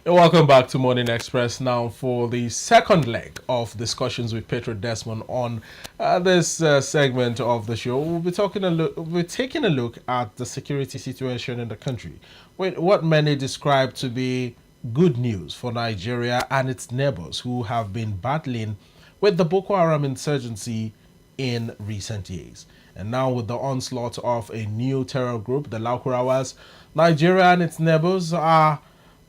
Welcome back to Morning Express now for the second leg of discussions with Patriot Desmond on this segment of the show. We'll be taking a look at the security situation in the country, with what many describe to be good news for Nigeria and its neighbors who have been battling with the Boko Haram insurgency in recent years. And now with the onslaught of a new terror group, the Lakurawas, Nigeria and its neighbors are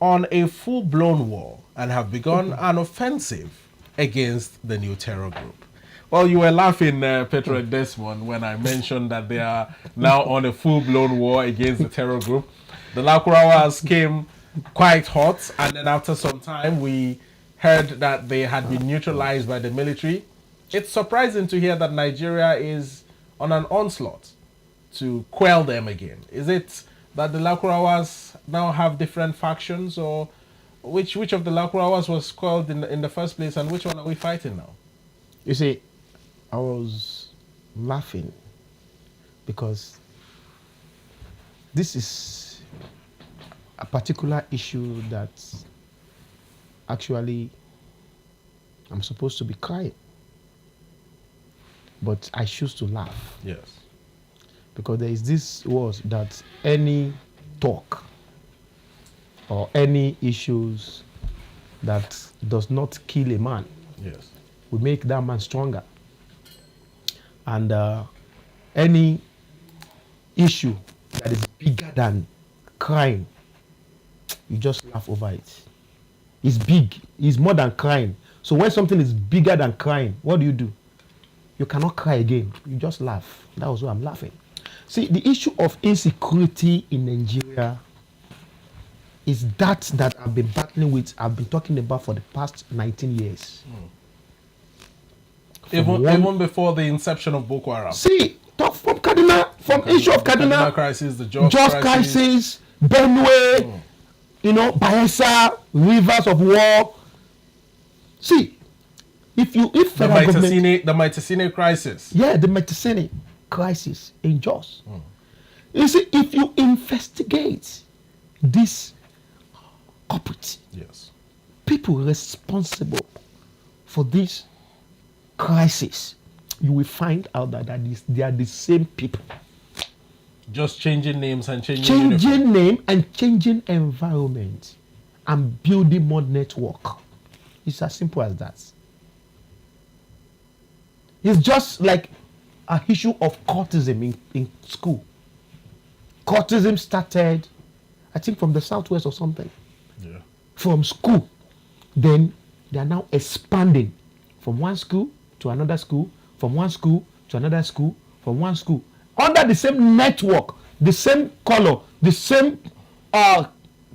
on a full-blown war and have begun an offensive against the new terror group. Well, you were laughing, Patriot Desmond, when I mentioned that they are now on a full-blown war against the terror group. The Lakurawas came quite hot, and then after some time, we heard that they had been neutralized by the military. It's surprising to hear that Nigeria is on an onslaught to quell them again. Is it that the Lakurawas now have different factions, or which of the Lakurawas was called in the first place, and which one are we fighting now? You see, I was laughing because this is a particular issue that actually I'm supposed to be crying, but I choose to laugh. Yes. Because there is this word that any talk or any issues that does not kill a man, yes, will make that man stronger. And any issue that is bigger than crime, you just laugh over it. It's big. It's more than crying. So when something is bigger than crying, what do? You cannot cry again. You just laugh. That was why I'm laughing. See, the issue of insecurity in Nigeria is that I've been battling with, I've been talking about for the past 19 years. Even before the inception of Boko Haram. See, talk from Kaduna, from issue of Kaduna crisis, the Jos crisis, Benue, Bayelsa, rivers of war. See, if the Maitasine crisis. Yeah, the Maitasine crisis in Jos. You see, if you investigate this corporate, yes, people responsible for this crisis, you will find out that they are the same people. Just changing names and changing name and changing environment and building more network. It's as simple as that. It's just like an issue of courtism in school. Courtism started, I think, from the southwest or something. Yeah. From school. Then they are now expanding from one school to another school, from one school to another school, from one school. Under the same network, the same color, the same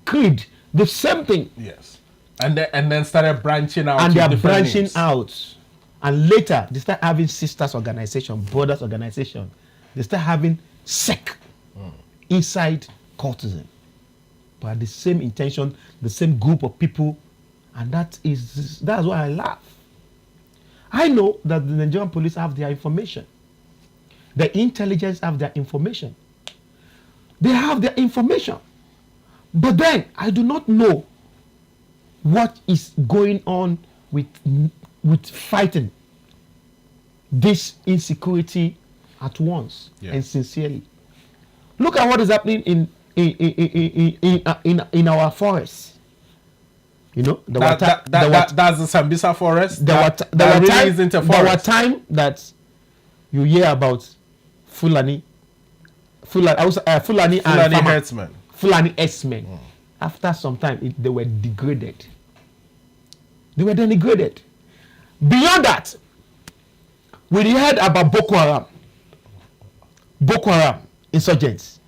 creed, the same thing. Yes. And then started branching out. And they are branching out. And later, they start having sisters organization, brothers organization. They start having sect inside courtesan. But the same intention, the same group of people. And that's why I laugh. I know that the Nigerian police have their information. The intelligence have their information. They have their information. But then, I do not know what is going on with fighting this insecurity at once and sincerely. Look at what is happening in our forests. That's the Sambisa forest. There were times that you hear about Fulani herdsmen. Fulani herdsmen. After some time, they were degraded. They were denigrated. Beyond that, we heard about Boko Haram insurgents.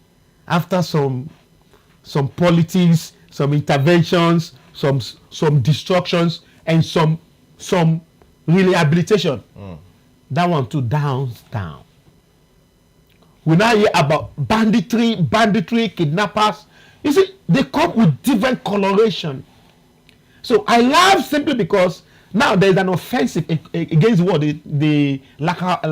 After some politics, some interventions, some destructions, and some rehabilitation. That one too down. We now hear about banditry, kidnappers. You see, they come with different coloration. So I laugh simply because now there is an offensive against what the Lakurawas.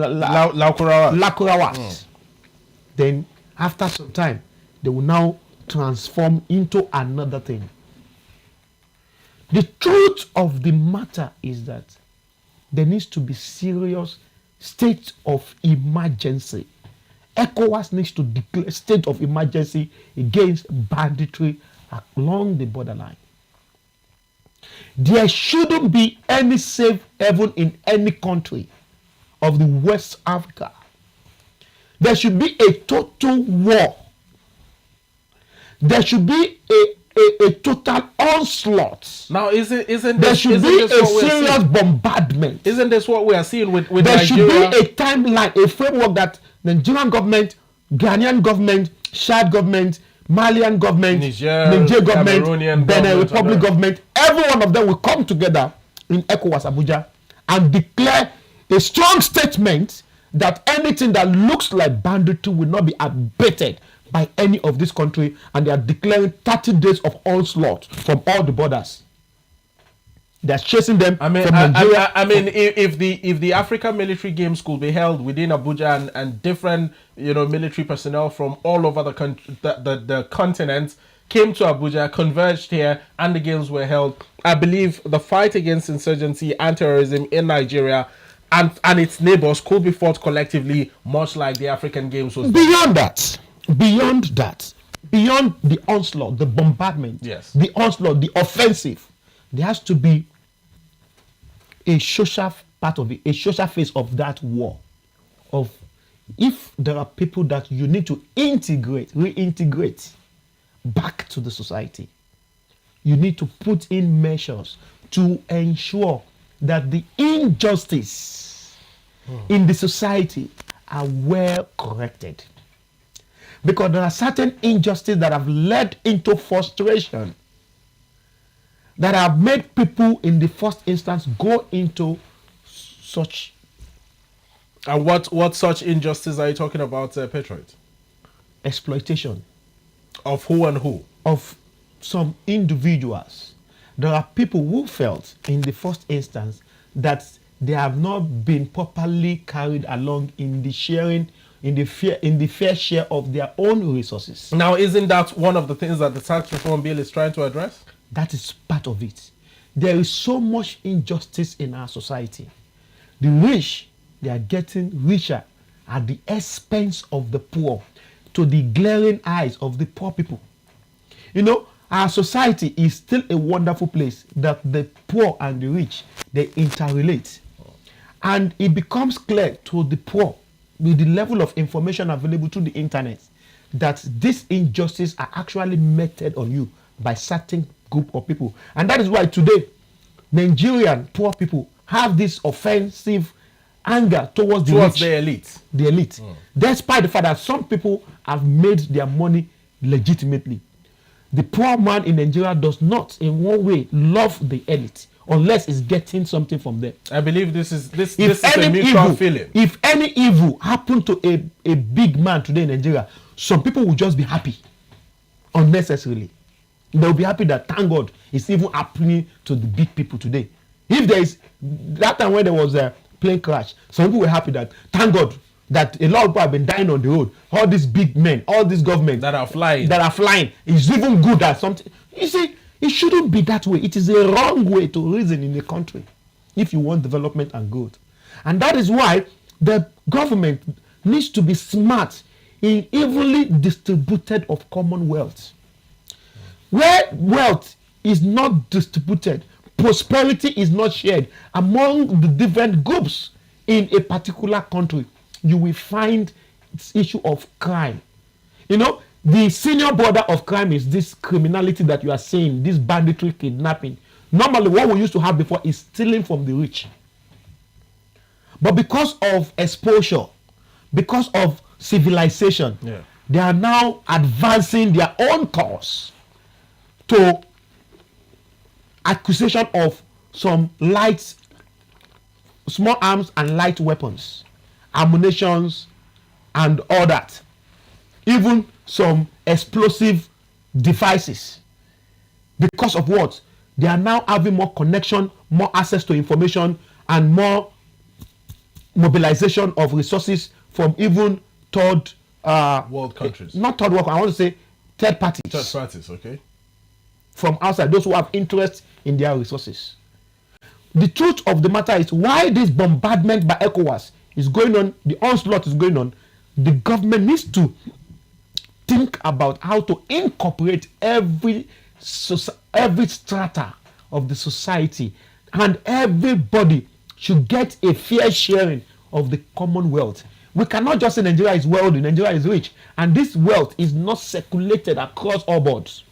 Then after some time, they will now transform into another thing. The truth of the matter is that there needs to be serious state of emergency. ECOWAS needs to declare state of emergency against banditry along the borderline. There shouldn't be any safe haven in any country of the West Africa. There should be a total war. There should be a total onslaught. Now, isn't there should be a serious bombardment. Isn't this what we are seeing with there Nigeria? Should be a timeline, a framework that Nigerian government, Ghanaian government, Chad government, Malian government, Niger government, Benin Republic government, every one of them will come together in ECOWAS Abuja and declare a strong statement that anything that looks like banditry will not be abated by any of this country, and they are declaring 30 days of onslaught from all the borders. They're chasing them from Nigeria. If the African military games could be held within Abuja and different military personnel from all over the continent came to Abuja, converged here, and the games were held, I believe the fight against insurgency and terrorism in Nigeria and its neighbors could be fought collectively, much like the African games was. Beyond the onslaught, the bombardment, yes, the onslaught, the offensive, there has to be a social part of it, a social phase of that war. Of if there are people that you need to reintegrate back to the society, you need to put in measures to ensure that the injustice in the society are well corrected. Because there are certain injustices that have led into frustration, that have made people in the first instance go into such. And what such injustice are you talking about, Patriot? Exploitation. Of who and who? Of some individuals. There are people who felt in the first instance that they have not been properly carried along in the sharing, in the fair share of their own resources. Now, isn't that one of the things that the tax reform bill is trying to address? That is part of it. There is so much injustice in our society. The rich, they are getting richer at the expense of the poor, to the glaring eyes of the poor people. Our society is still a wonderful place that the poor and the rich, they interrelate. And it becomes clear to the poor, with the level of information available to the internet, that these injustices are actually meted on you by certain group of people. And that is why today, Nigerian poor people have this offensive anger towards the elite. The elite. Despite the fact that some people have made their money legitimately. The poor man in Nigeria does not in one way love the elite unless it's getting something from them. I believe this is a mutual feeling. If any evil happened to a big man today in Nigeria, some people will just be happy unnecessarily. They'll be happy that, thank God, it's even happening to the big people today. If there is, that time when there was a plane crash, some people were happy that, thank God, that a lot of people have been dying on the road. All these big men, all these governments that are flying, is even good at something. You see, it shouldn't be that way. It is a wrong way to reason in a country if you want development and growth. And that is why the government needs to be smart in evenly distributed of common wealth. Where wealth is not distributed, prosperity is not shared among the different groups in a particular country, you will find this issue of crime. The senior border of crime is this criminality that you are saying, this banditry, kidnapping. Normally, what we used to have before is stealing from the rich. But because of exposure, because of civilization, they are now advancing their own cause to acquisition of some small arms and light weapons, ammunitions, and all that. Even some explosive devices. Because of what? They are now having more connection, more access to information, and more mobilization of resources from even third world countries. Not third world, I want to say third parties. Third parties, okay. from outside, those who have interest in their resources. The truth of the matter is, why this bombardment by ECOWAS is going on, the onslaught is going on, the government needs to think about how to incorporate every strata of the society, and everybody should get a fair sharing of the common wealth. We cannot just say Nigeria is wealthy, Nigeria is rich, and this wealth is not circulated across all boards.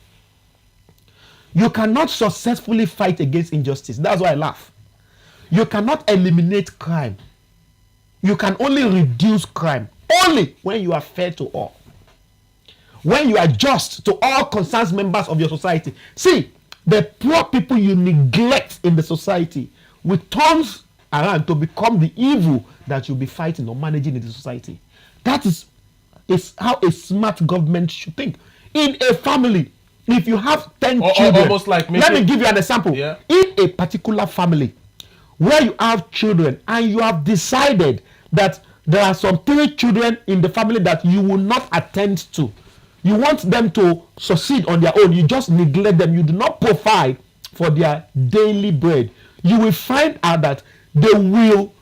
You cannot successfully fight against injustice. That's why I laugh. You cannot eliminate crime. You can only reduce crime, only when you are fair to all. When you are just to all concerned members of your society. See, the poor people you neglect in the society will turn around to become the evil that you'll be fighting or managing in the society. That is how a smart government should think. In a family, if you have 10 children, almost like let me give you an example. Yeah. In a particular family where you have children and you have decided that there are some 3 children in the family that you will not attend to, you want them to succeed on their own, you just neglect them, you do not provide for their daily bread, you will find out that they will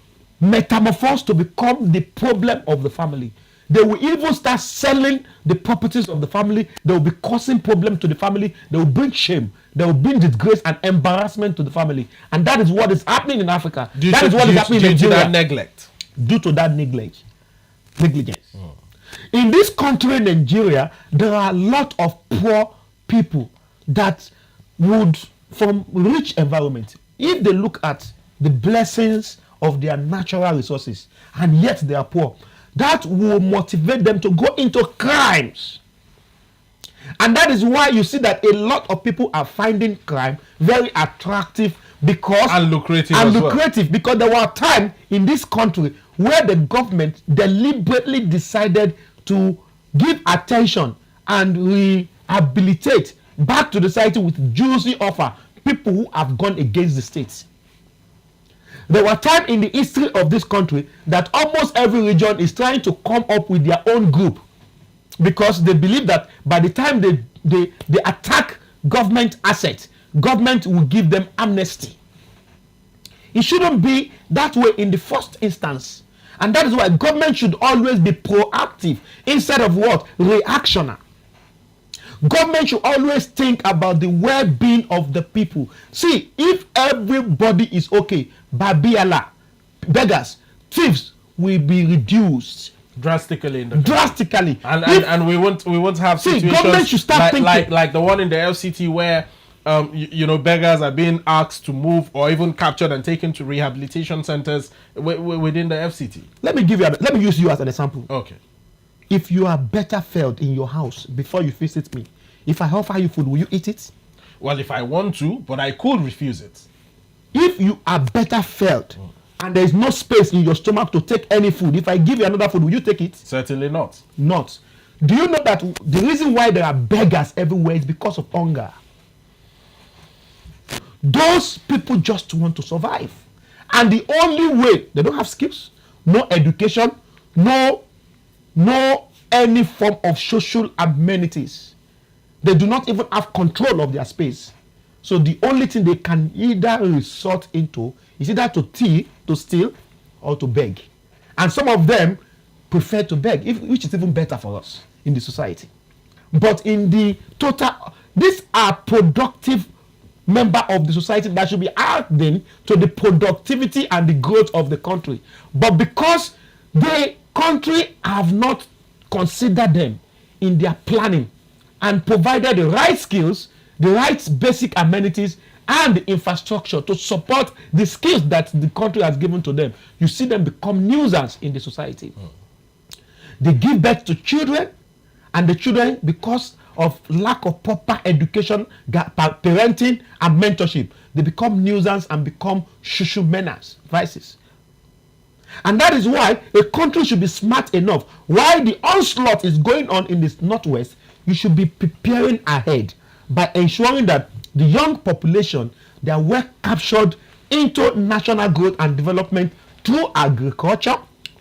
metamorphose to become the problem of the family. They will even start selling the properties of the family. They will be causing problem to the family. They will bring shame. They will bring disgrace and embarrassment to the family. And that is what is happening in Africa. That is what is happening in Nigeria. Due to that neglect. Due to that negligence. In this country, Nigeria, there are a lot of poor people that would, from rich environment, if they look at the blessings of their natural resources, and yet they are poor, that will motivate them to go into crimes. And that is why you see that a lot of people are finding crime very attractive and lucrative because there were times in this country where the government deliberately decided to give attention and rehabilitate back to the society with juicy offer people who have gone against the state. There were times in the history of this country that almost every region is trying to come up with their own group because they believe that by the time they attack government assets, government will give them amnesty. It shouldn't be that way in the first instance. And that is why government should always be proactive instead of what? Reactionary. Government should always think about the well-being of the people. See, if everybody is okay, Babiala, beggars, thieves will be reduced drastically. Drastically. And we won't have situations government should start like the one in the FCT where beggars are being asked to move or even captured and taken to rehabilitation centers within the FCT. Let me use you as an example. Okay. If you are better fed in your house before you visit me, if I offer you food, will you eat it? Well, if I want to, but I could refuse it. If you are better fed and there is no space in your stomach to take any food, if I give you another food, will you take it? Certainly not. Not. Do you know that the reason why there are beggars everywhere is because of hunger? Those people just want to survive. And the only way, they don't have skills, no education, no any form of social amenities. They do not even have control of their space. So the only thing they can either resort into is either to steal, or to beg. And some of them prefer to beg, which is even better for us in the society. But in the total, these are productive members of the society that should be adding to the productivity and the growth of the country. But because the country have not considered them in their planning and provided the right skills, the right basic amenities and the infrastructure to support the skills that the country has given to them, you see them become nuisance in the society. They give birth to children, and the children, because of lack of proper education, parenting and mentorship, they become nuisance and become shushu menace, vices. And that is why a country should be smart enough. While the onslaught is going on in this northwest, you should be preparing ahead by ensuring that the young population, they are well captured into national growth and development through agriculture,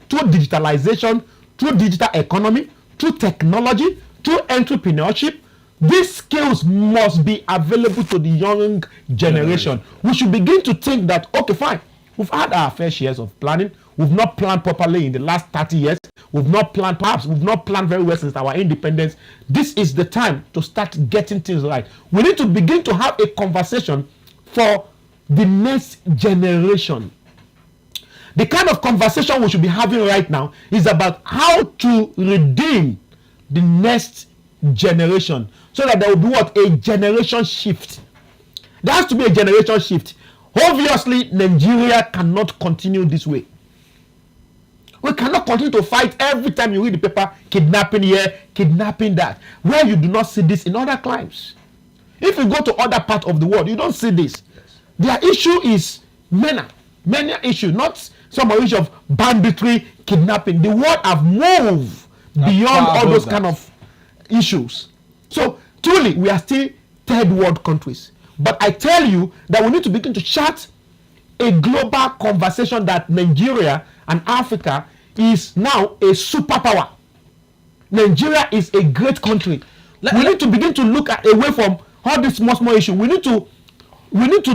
through digitalization, through digital economy, through technology, through entrepreneurship, These skills must be available to the young generation. We should begin to think that, okay, fine, we've had our fair shares of planning. We've not planned properly in the last 30 years. We've not planned very well since our independence. This is the time to start getting things right. We need to begin to have a conversation for the next generation. The kind of conversation we should be having right now is about how to redeem the next generation, so that there will be what? A generation shift. There has to be a generation shift. Obviously, Nigeria cannot continue this way. We cannot continue to fight every time you read the paper, kidnapping here, kidnapping that, where you do not see this in other climes. If you go to other parts of the world, you don't see this. Their issue is many issue, not some issue of banditry, kidnapping. The world have moved beyond all those kind of issues. So truly, we are still third world countries. But I tell you that we need to begin to chart a global conversation that Nigeria and Africa is now a superpower. Nigeria is a great country. We need to begin to look at away from all these small issues. We need to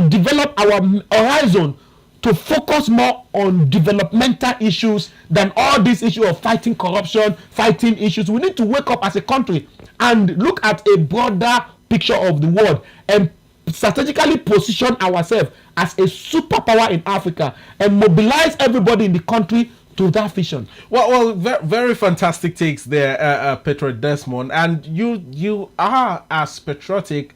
develop our horizon to focus more on developmental issues than all this issue of fighting corruption, fighting issues. We need to wake up as a country and look at a broader picture of the world and strategically position ourselves as a superpower in Africa and mobilize everybody in the country to that vision. Well, very fantastic takes there, Patriot Desmond. And you are as patriotic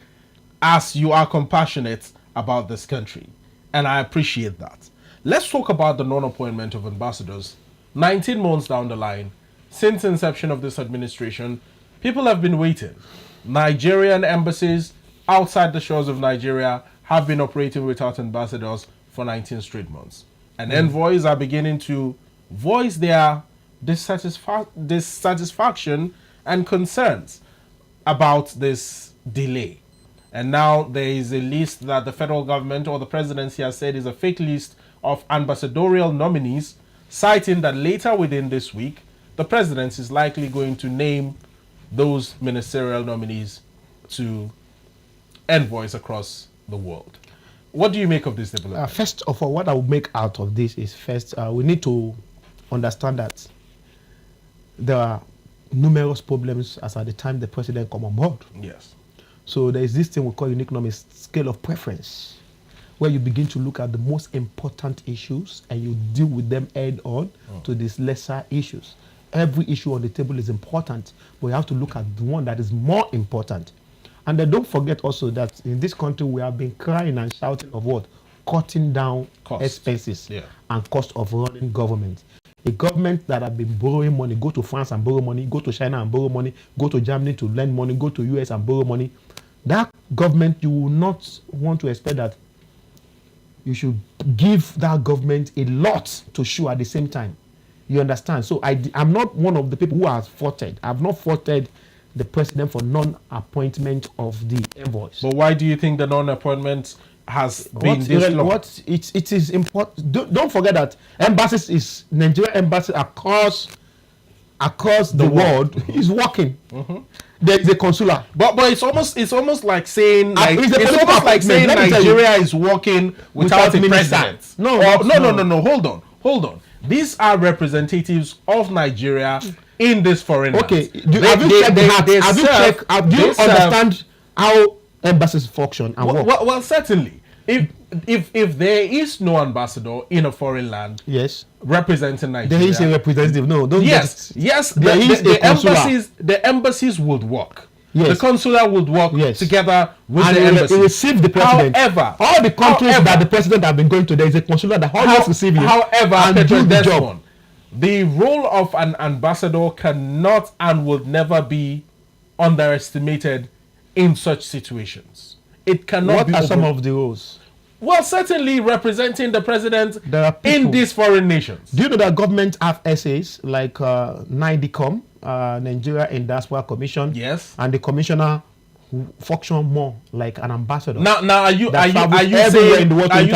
as you are compassionate about this country. And I appreciate that. Let's talk about the non-appointment of ambassadors. 19 months down the line, since inception of this administration, people have been waiting. Nigerian embassies outside the shores of Nigeria have been operating without ambassadors for 19 straight months. And envoys are beginning to voice their dissatisfaction and concerns about this delay. And now there is a list that the federal government or the presidency has said is a fake list of ambassadorial nominees, citing that later within this week, the president is likely going to name those ministerial nominees to envoys across the world. What do you make of this development? First of all, what I would make out of this is we need to understand that there are numerous problems as at the time the president come on board. Yes. So there is this thing we call in economics scale of preference, where you begin to look at the most important issues and you deal with them head on to these lesser issues. Every issue on the table is important, but you have to look at the one that is more important. And then don't forget also that in this country we have been crying and shouting of what? Cutting down expenses and cost of running government. A government that have been borrowing money, go to France and borrow money, go to China and borrow money, go to Germany to lend money, go to US and borrow money. That government, you will not want to expect that you should give that government a lot to show at the same time. You understand? So I'm not one of the people who has faulted. I've not faulted the president for non-appointment of the envoys. But why do you think the non-appointment has been this long? It is important. Don't forget that embassies is Nigeria embassy across the world is working. There is a consular, but it's almost like saying it's almost like saying Nigeria is working without a president. No. Hold on. These are representatives of Nigeria in this foreign land. Okay, have you understand how embassies function and work? Well, certainly. If there is no ambassador in a foreign land, yes, representing Nigeria, there is a representative. No, don't. Yes, the embassies would work. Yes. The consular would work together with the embassy. It receive the president. However, all the countries that the president have been going to, there is a consular that always receive him. However, and do the job. The role of an ambassador cannot and would never be underestimated in such situations. It cannot be. What are some of the roles? Well, certainly representing the president in these foreign nations. Do you know that government have essays like NIDICOM, Nigeria and Diaspora Commission? Yes. And the commissioner function more like an ambassador. Now, are you saying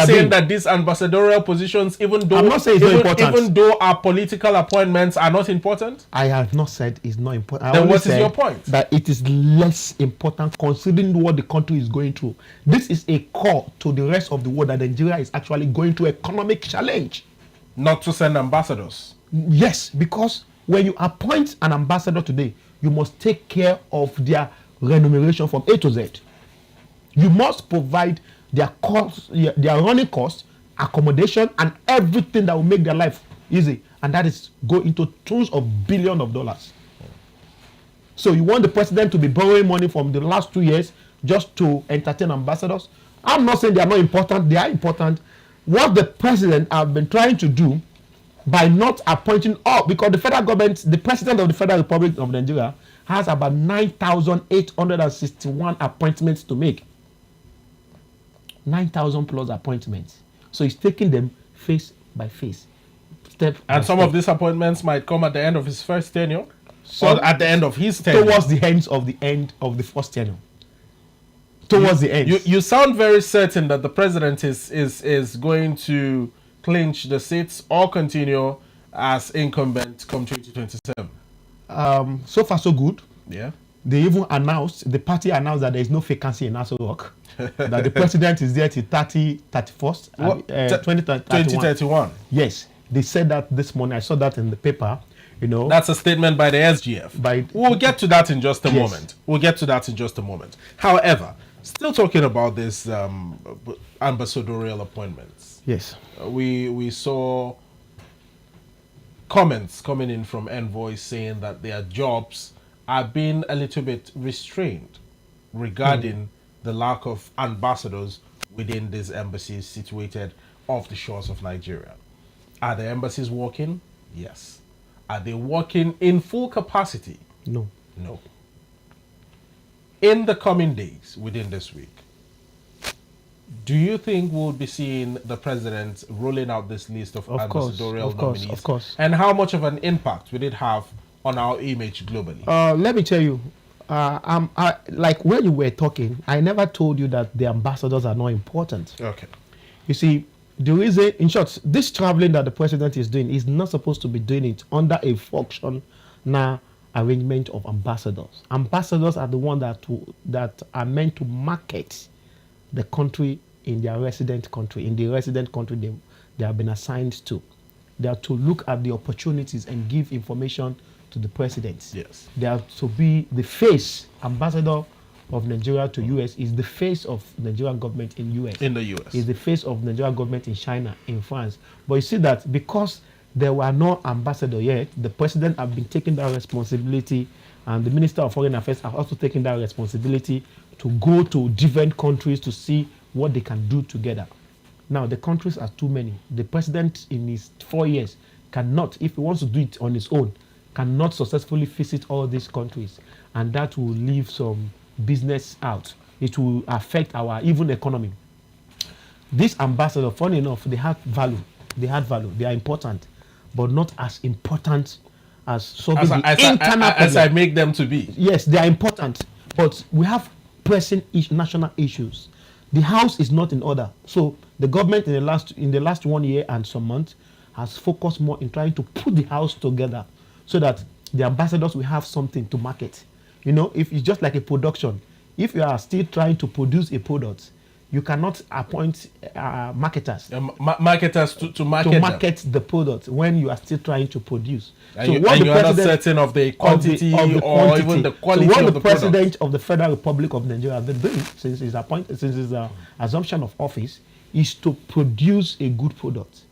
saying that these ambassadorial positions, even though I'm not saying it's not important, even though our political appointments are not important? I have not said it's not important. Then what is your point? That it is less important considering what the country is going through. This is a call to the rest of the world that Nigeria is actually going through economic challenge. Not to send ambassadors. Yes, because when you appoint an ambassador today, you must take care of their remuneration from A to Z. You must provide their costs, their running costs, accommodation, and everything that will make their life easy. And that is go into tons of billions of dollars. So you want the president to be borrowing money from the last 2 years just to entertain ambassadors? I'm not saying they are not important. They are important. What the president have been trying to do by not appointing all, because the federal government, the president of the Federal Republic of Nigeria has about 9,861 appointments to make. 9,000 plus appointments. So he's taking them face by face. And some of these appointments might come at the end of his first tenure, or at the end of his tenure. Towards the end of the first tenure. Towards the end. You sound very certain that the president is going to clinch the seats or continue as incumbent come 2027. So far, so good. Yeah. They even announced, the party announced that there is no vacancy in Aso Rock. That the president is there till 2031. Yes. They said that this morning. I saw that in the paper. You know. That's a statement by the SGF. We'll get to that in just a moment. However, still talking about this ambassadorial appointments. Yes. We saw comments coming in from envoys saying that their jobs are being a little bit restrained regarding the lack of ambassadors within these embassies situated off the shores of Nigeria. Are the embassies working? Yes. Are they working in full capacity? No. No. In the coming days, within this week, do you think we'll be seeing the president rolling out this list of ambassadorial nominees? Of course. And how much of an impact will it have on our image globally? Let me tell you, like when you were talking, I never told you that the ambassadors are not important. Okay. You see, the reason, in short, this traveling that the president is doing is not supposed to be doing it under a functional arrangement of ambassadors. Ambassadors are the ones that are meant to market the country in their resident country, they have been assigned to. They are to look at the opportunities and give information to the president. Yes. They are to be the face. Ambassador of Nigeria to US is the face of Nigerian government in US. In the US. Is the face of Nigerian government in China, in France. But you see that because there were no ambassador yet, the president have been taking that responsibility, and the Minister of Foreign Affairs have also taken that responsibility to go to different countries to see what they can do together. Now, the countries are too many. The president in his 4 years cannot, if he wants to do it on his own, cannot successfully visit all these countries. And that will leave some business out. It will affect our even economy. This ambassador, funny enough, they have value. They are important, but not as important as solving the internal as I make them to be. Yes, they are important, but we have pressing national issues. The house is not in order. So the government in the last 1 year and some months has focused more in trying to put the house together so that the ambassadors will have something to market. You know, if it's just like a production, if you are still trying to produce a product, you cannot appoint marketers. Marketers to market the product when you are still trying to produce. And you are not certain of the quantity or even the quality so what of the president product of the Federal Republic of Nigeria has been doing since his assumption of office is to produce a good product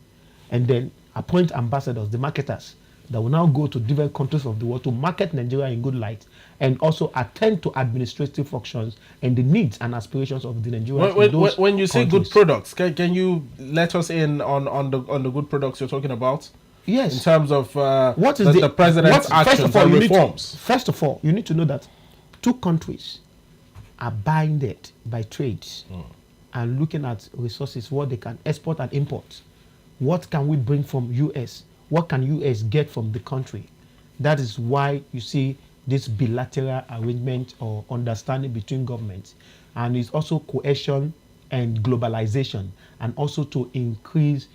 and then appoint ambassadors, the marketers, that will now go to different countries of the world to market Nigeria in good light and also attend to administrative functions and the needs and aspirations of the Nigerians. When you say good products, can you let us in on the good products you're talking about? Yes. In terms of what is the president's actions and reforms. First of all, you need to know that 2 countries are binded by trades and looking at resources, what they can export and import. What can we bring from US? What can US get from the country? That is why you see this bilateral arrangement or understanding between governments, and it's also cohesion and globalization, and also to increase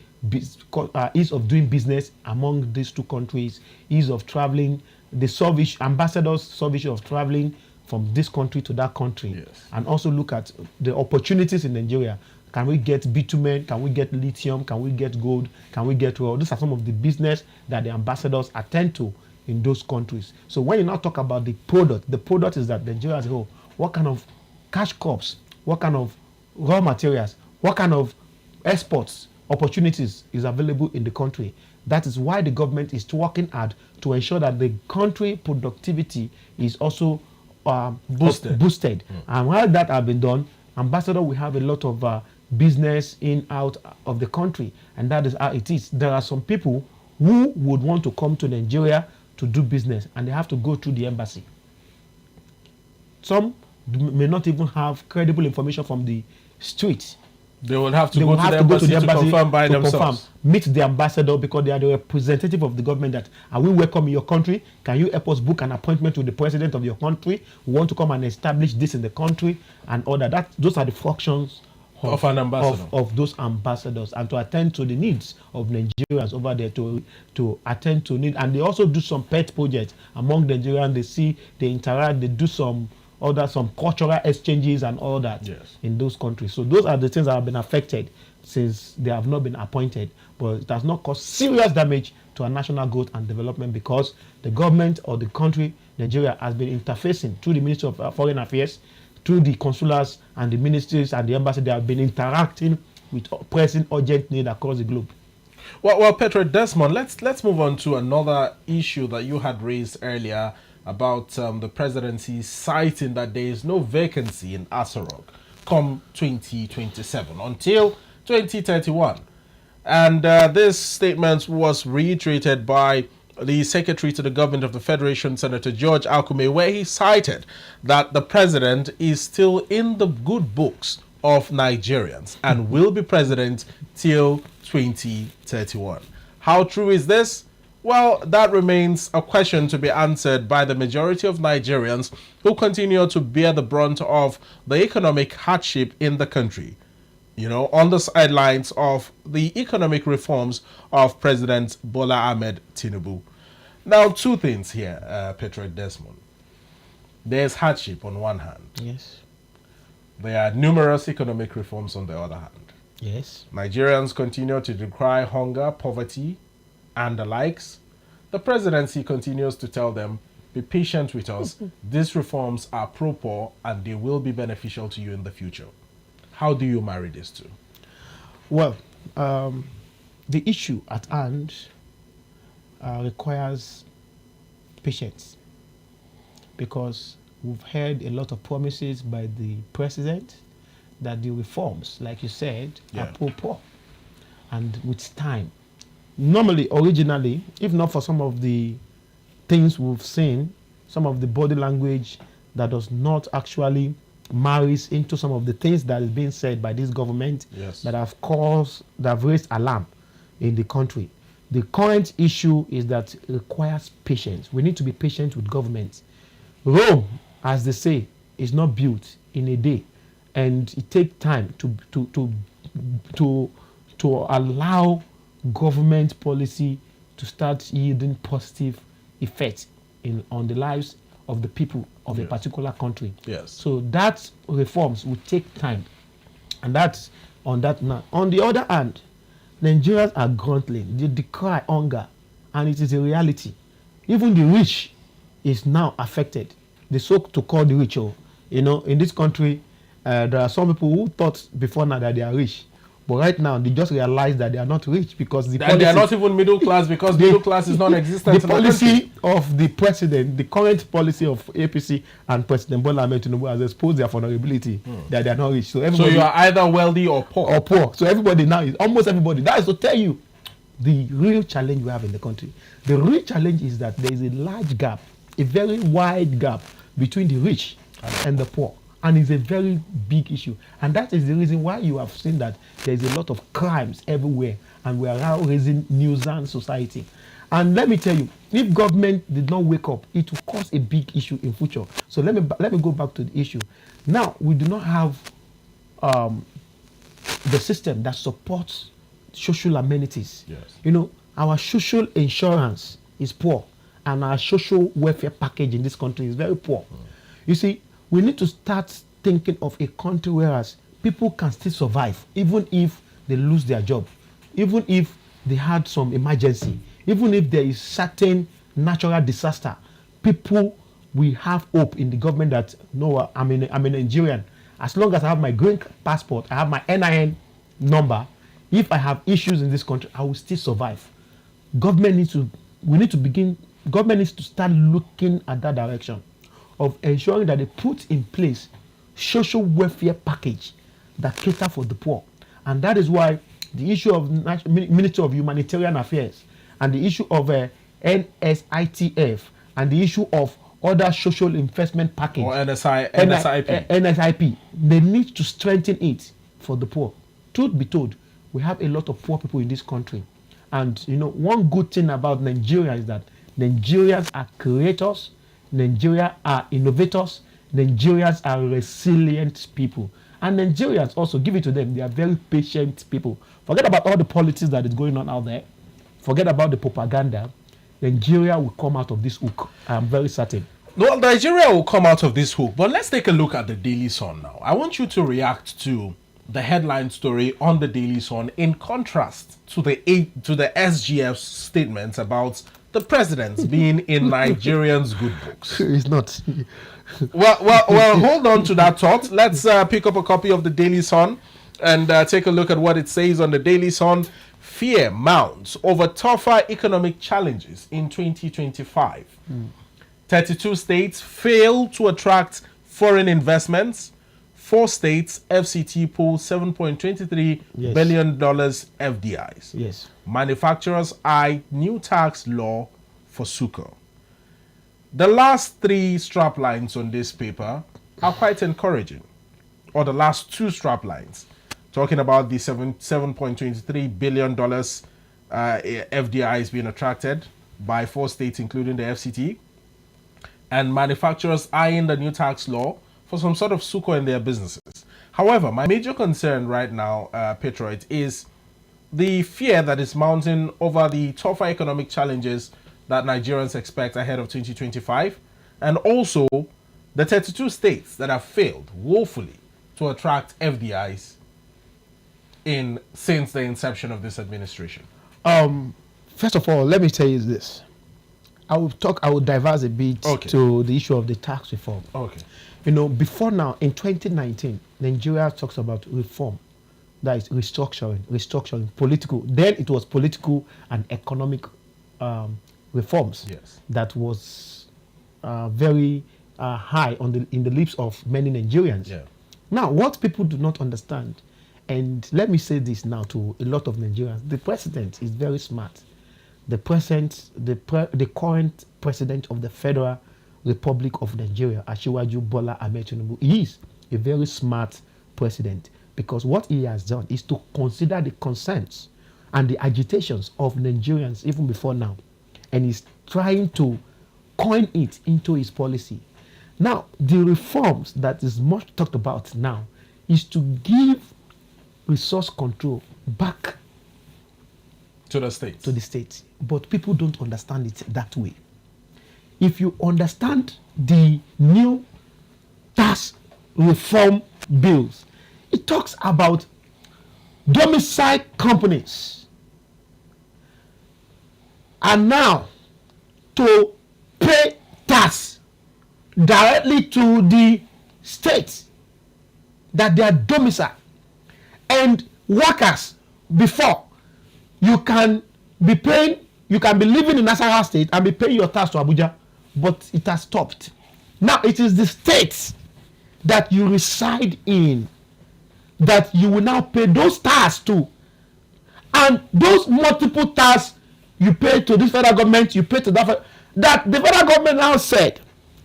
ease of doing business among these two countries, ease of traveling, the ambassadors solve issue of traveling from this country to that country, yes. and also look at the opportunities in Nigeria. Can we get bitumen? Can we get lithium? Can we get gold? Can we get oil? These are some of the business that the ambassadors attend to in those countries. So when you now talk about the product is that Nigeria as a whole, what kind of cash crops, what kind of raw materials, what kind of exports opportunities is available in the country. That is why the government is working hard to ensure that the country productivity is also boosted. And while that has been done, ambassador will have a lot of business in out of the country, and that is how it is. There are some people who would want to come to Nigeria to do business, and they have to go through the embassy. Some may not even have credible information from the street. They will have to go to the embassy to confirm by themselves. Meet the ambassador, because they are the representative of the government. That are we welcome in your country? Can you help us book an appointment with the president of your country? We want to come and establish this in the country and all that. Those are the functions of an ambassador, of those ambassadors, and to attend to the needs of Nigerians over there, to attend to need. And they also do some pet projects among Nigerians. They see, they interact, they do some cultural exchanges and all that, yes, in those countries. So those are the things that have been affected since they have not been appointed. But it has not caused serious damage to our national growth and development, because the government or the country, Nigeria, has been interfacing through the Ministry of Foreign Affairs, through the consulars and the ministries and the embassy. They have been interacting with pressing urgent need across the globe. Well, Patriot Desmond, let's move on to another issue that you had raised earlier about the presidency citing that there is no vacancy in Aso come 2027 until 2031. And this statement was reiterated by the Secretary to the Government of the Federation, Senator George Akume, where he cited that the president is still in the good books of Nigerians and will be president till 2031. How true is this? Well, that remains a question to be answered by the majority of Nigerians who continue to bear the brunt of the economic hardship in the country, on the sidelines of the economic reforms of President Bola Ahmed Tinubu. Now, two things here, Patriot Desmond. There's hardship on one hand. Yes. There are numerous economic reforms on the other hand. Yes. Nigerians continue to decry hunger, poverty, and the likes. The presidency continues to tell them, be patient with us. These reforms are pro-poor and they will be beneficial to you in the future. How do you marry these two? Well, the issue at hand requires patience, because we've heard a lot of promises by the president that the reforms, like you said, are pro-poor. And with time, normally, originally, if not for some of the things we've seen, some of the body language that does not actually marries into some of the things that is being said by this government, that have raised alarm in the country. The current issue is that it requires patience. We need to be patient with government. Rome, as they say, is not built in a day, and it takes time to allow government policy to start yielding positive effects on the lives of the people of a particular country. Yes. So that reforms will take time, and that's on that now. On the other hand, Nigerians are gruntling. They decry hunger, and it is a reality. Even the rich is now affected. The so-called rich, in this country, there are some people who thought before now that they are rich. But right now, they just realize that they are not rich, because they are not even middle class, because middle class is non-existent. The policy of the president, the current policy of APC and President Bola Ahmed Tinubu has exposed their vulnerability, that they are not rich. So you are either wealthy or poor. So everybody now is, almost everybody. That is to tell you the real challenge we have in the country. The real challenge is that there is a large gap, a very wide gap between the rich and the poor. And it's a very big issue. And that is the reason why you have seen that there is a lot of crimes everywhere, and we are now raising nuisance society. And let me tell you, if government did not wake up, it will cause a big issue in future. So let me go back to the issue. Now we do not have the system that supports social amenities. Yes. You know, our social insurance is poor, and our social welfare package in this country is very poor. You see, we need to start thinking of a country where people can still survive, even if they lose their job, even if they had some emergency, even if there is certain natural disaster. People will have hope in the government that, no, I'm a Nigerian. As long as I have my green passport, I have my NIN number, if I have issues in this country, I will still survive. Government needs to start looking at that direction of ensuring that they put in place social welfare package that cater for the poor. And that is why the issue of Ministry of Humanitarian Affairs and the issue of NSITF and the issue of other social investment package or NSIP, they need to strengthen it for the poor. Truth be told, we have a lot of poor people in this country. And you know, one good thing about Nigeria is that Nigerians are creators, Nigerians are innovators, Nigerians are resilient people. And Nigerians also, give it to them, they are very patient people. Forget about all the politics that is going on out there. Forget about the propaganda. Nigeria will come out of this hook. I'm very certain. Well, Nigeria will come out of this hook. But let's take a look at the Daily Sun now. I want you to react to the headline story on the Daily Sun in contrast to the SGF's statements about the president being in Nigerians' good books. It's not. Well, hold on to that thought. Let's pick up a copy of the Daily Sun and take a look at what it says on the Daily Sun. Fear mounts over tougher economic challenges in 2025. 32 states fail to attract foreign investments. 4 states, FCT pulls $7.23 billion FDIs. Yes. Manufacturers eye new tax law for sugar. The last 3 strap lines on this paper are quite encouraging. Or the last 2 strap lines, talking about the $7.23 billion FDIs being attracted by 4 states, including the FCT, and manufacturers eyeing the new tax law for some sort of succor in their businesses. However, my major concern right now, Patriot, is the fear that is mounting over the tougher economic challenges that Nigerians expect ahead of 2025, and also the 32 states that have failed woefully to attract FDIs since the inception of this administration. First of all, let me tell you this. I will diverse a bit to the issue of the tax reform. Okay. You know, before now, in 2019, Nigeria talks about reform. That is restructuring, political. Then it was political and economic reforms. Yes. That was very high in the lips of many Nigerians. Yeah. Now, what people do not understand, and let me say this now to a lot of Nigerians, the president is very smart. The current president of the Federal Republic of Nigeria, Asiwaju Bola Ahmed Tinubu, he is a very smart president, because what he has done is to consider the concerns and the agitations of Nigerians even before now, and he's trying to coin it into his policy. Now, the reforms that is much talked about now is to give resource control back to the states. But people don't understand it that way. If you understand the new tax reform bills, it talks about domicile companies are now to pay tax directly to the states that they are domicile. And workers, before, you can be living in Nasarawa State and be paying your tax to Abuja, but it has stopped. Now it is the states that you reside in that you will now pay those taxes to. And those multiple taxes you pay to this federal government, you pay to that the federal government now said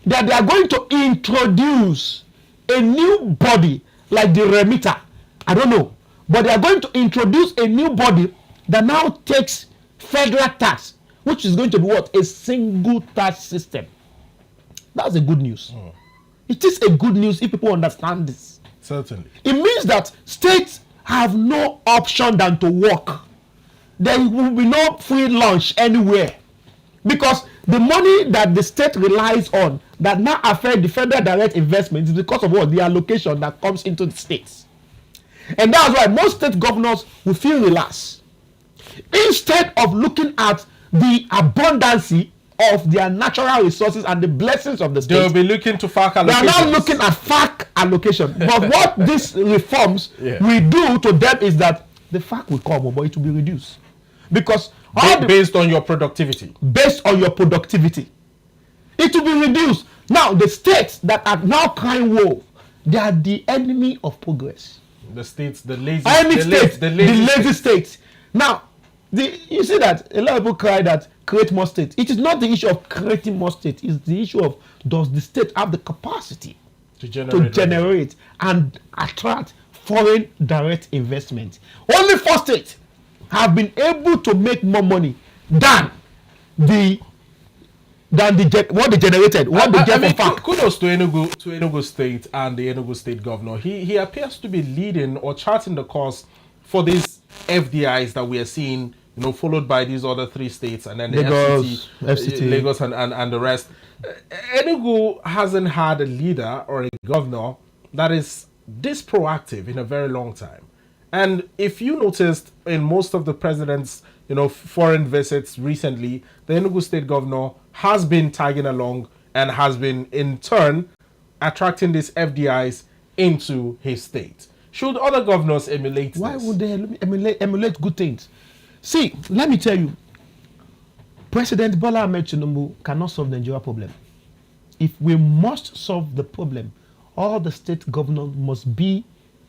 that they are going to introduce a new body like the remitter. I don't know. But they are going to introduce a new body that now takes federal tax which is going to be what? A single tax system. That's a good news. It is a good news if people understand this. Certainly. It means that states have no option than to work. There will be no free lunch anywhere. Because the money that the state relies on that now affect the federal direct investment is because of what? The allocation that comes into the states. And that's why most state governors will feel relaxed. Instead of looking at the abundancy of their natural resources and the blessings of the state, they'll be looking to FAC allocations. They are now looking at FAC allocation. But what these reforms will do to them is that the FAC will come, but it will be reduced. Because based on your productivity. Based on your productivity. It will be reduced. Now, the states that are now crying wolf, they are the enemy of progress. The states, the lazy states. Now, you see that a lot of people cry that create more states. It is not the issue of creating more states. It's the issue of, does the state have the capacity to generate and attract foreign direct investment? Only 4 states have been able to make more money than what they generated, what they get from FAC. Kudos to Enugu State and the Enugu State governor. He appears to be leading or charting the course for these FDIs that we are seeing, followed by these other 3 states and then FCT. Lagos and the rest. Enugu hasn't had a leader or a governor that is this proactive in a very long time. And if you noticed in most of the president's, foreign visits recently, the Enugu State governor has been tagging along and has been, in turn, attracting these FDIs into his state. Should other governors emulate this? Why would they emulate good things? See, let me tell you, President Bola Ahmed Tinubu cannot solve the Nigeria problem. If we must solve the problem, all the state governors must be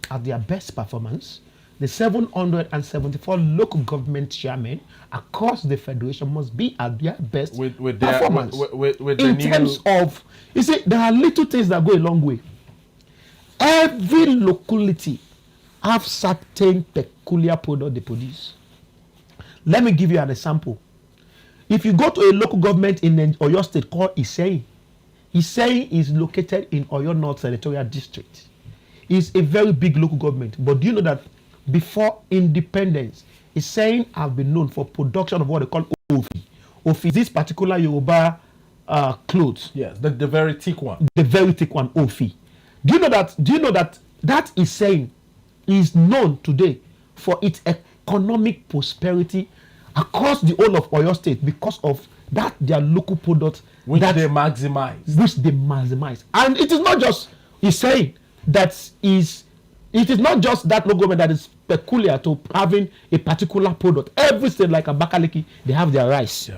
at their best performance. The 774 local government chairmen across the federation must be at their best performance. In terms of, you see, there are little things that go a long way. Every locality have certain peculiar product they produce. Let me give you an example. If you go to a local government in Oyo State called Iseyin, Iseyin is located in Oyo North Senatorial District. It's a very big local government. But do you know that before independence, Iseyin have been known for production of what they call Ofi. Ofi is this particular Yoruba clothes. Yes, the very thick one. The very thick one, Ofi. Do you know that Iseyin is known today for its economic prosperity across the whole of Oyo State because of that their local products which they maximize. And it is not just Iseyin it is not just that local government that is peculiar to having a particular product. Every state like Abakaliki, they have their rice.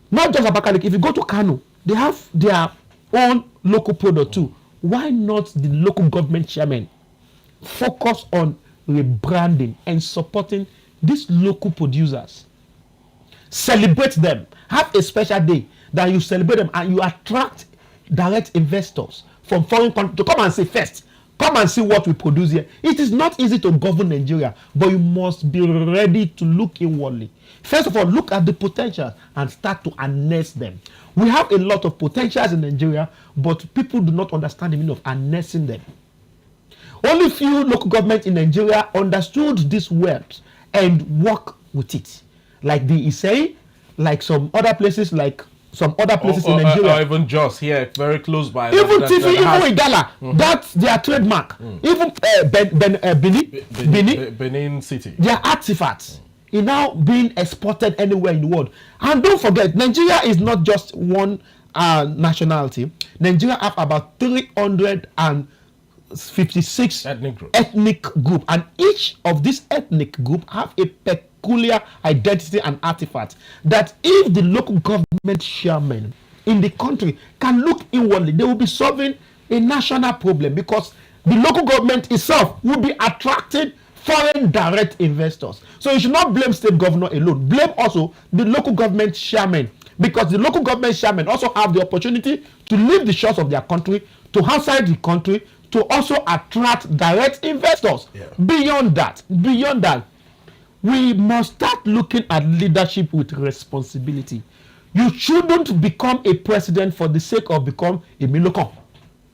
Not just Abakaliki. If you go to Kano, they have their own local product too. Why not the local government chairman focus on rebranding and supporting these local producers? Celebrate them. Have a special day that you celebrate them and you attract direct investors from foreign countries to come and say first, come and see what we produce here. It is not easy to govern Nigeria, but you must be ready to look inwardly. First of all, look at the potential and start to harness them. We have a lot of potentials in Nigeria, but people do not understand the meaning of harnessing them. Only few local governments in Nigeria understood this wealth and work with it. Like the Iseyin, like some other places in Nigeria. Or even Jos here, very close by. Even Tifi, even Igala, that's their trademark. Even Benin City. Their artifacts is now being exported anywhere in the world. And don't forget, Nigeria is not just one nationality. Nigeria have about 356 ethnic group, and each of these ethnic group have a peculiar identity and artifact that if the local government chairman in the country can look inwardly, they will be solving a national problem, because the local government itself will be attracting foreign direct investors. So you should not blame state governor alone. Blame also the local government chairman, because the local government chairman also have the opportunity to leave the shores of their country to outside the country to also attract direct investors. Beyond that, we must start looking at leadership with responsibility. You shouldn't become a president for the sake of become a milocom.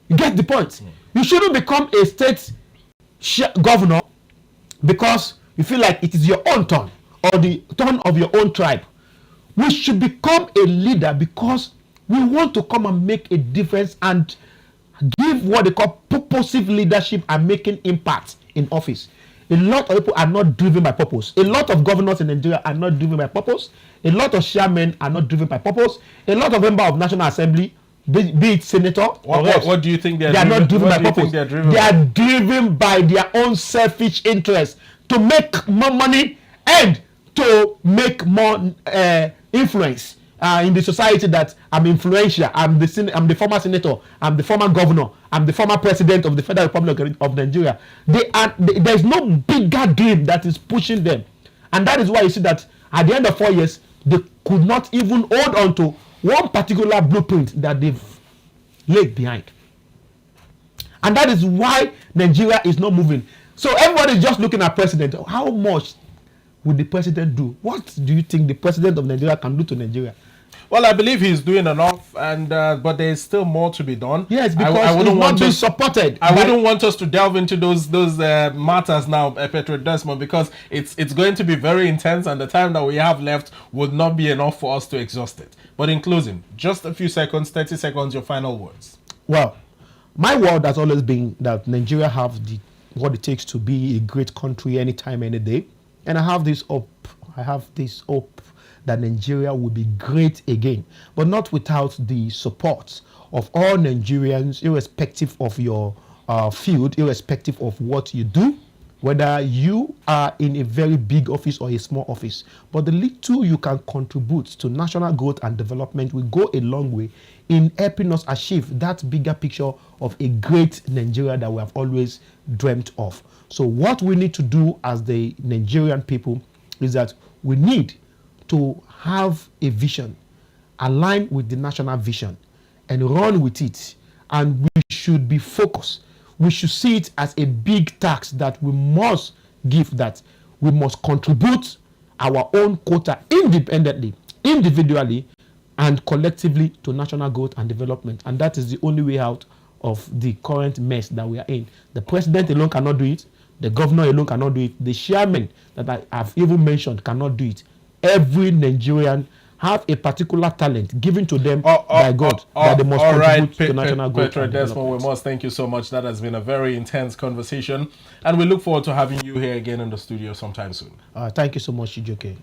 You get the point? You shouldn't become a state governor because you feel like it is your own turn or the turn of your own tribe. We should become a leader because we want to come and make a difference and give what they call purposive leadership and making impact in office. A lot of people are not driven by purpose. A lot of governors in Nigeria are not driven by purpose. A lot of chairmen are not driven by purpose. A lot of members of National Assembly, be it senator or reps, what do you think they are not driven by purpose. They are driven by their own selfish interest to make more money and to make more influence in the society. That I'm influential. I'm the former senator. I'm the former governor. I'm the former president of the Federal Republic of Nigeria. There's no bigger dream that is pushing them, and that is why you see that at the end of 4 years they could not even hold on to one particular blueprint that they've laid behind, and that is why Nigeria is not moving. So everybody is just looking at president. How much would the president do? What do you think the president of Nigeria can do to Nigeria? Well, I believe he's doing enough, and but there is still more to be done. Yes, because he's not being supported. I wouldn't want us to delve into those matters now, Patriot Desmond, because it's going to be very intense, and the time that we have left would not be enough for us to exhaust it. But in closing, just a few seconds, 30 seconds, your final words. Well, my word has always been that Nigeria have what it takes to be a great country anytime, any day, and I have this hope. That Nigeria will be great again, but not without the support of all Nigerians, irrespective of your field, irrespective of what you do, whether you are in a very big office or a small office. But the little you can contribute to national growth and development will go a long way in helping us achieve that bigger picture of a great Nigeria that we have always dreamt of. So what we need to do as the Nigerian people is that we need to have a vision aligned with the national vision and run with it, and we should be focused. We should see it as a big tax that we must give, that we must contribute our own quota independently, individually, and collectively to national growth and development. And that is the only way out of the current mess that we are in. The president alone cannot do it. The governor alone cannot do it. The chairman that I have even mentioned cannot do it. Every Nigerian have a particular talent given to them by God that they must contribute to national growth. Patriot Desmond, we must thank you so much. That has been a very intense conversation, and we look forward to having you here again in the studio sometime soon. Thank you so much, Chijoke.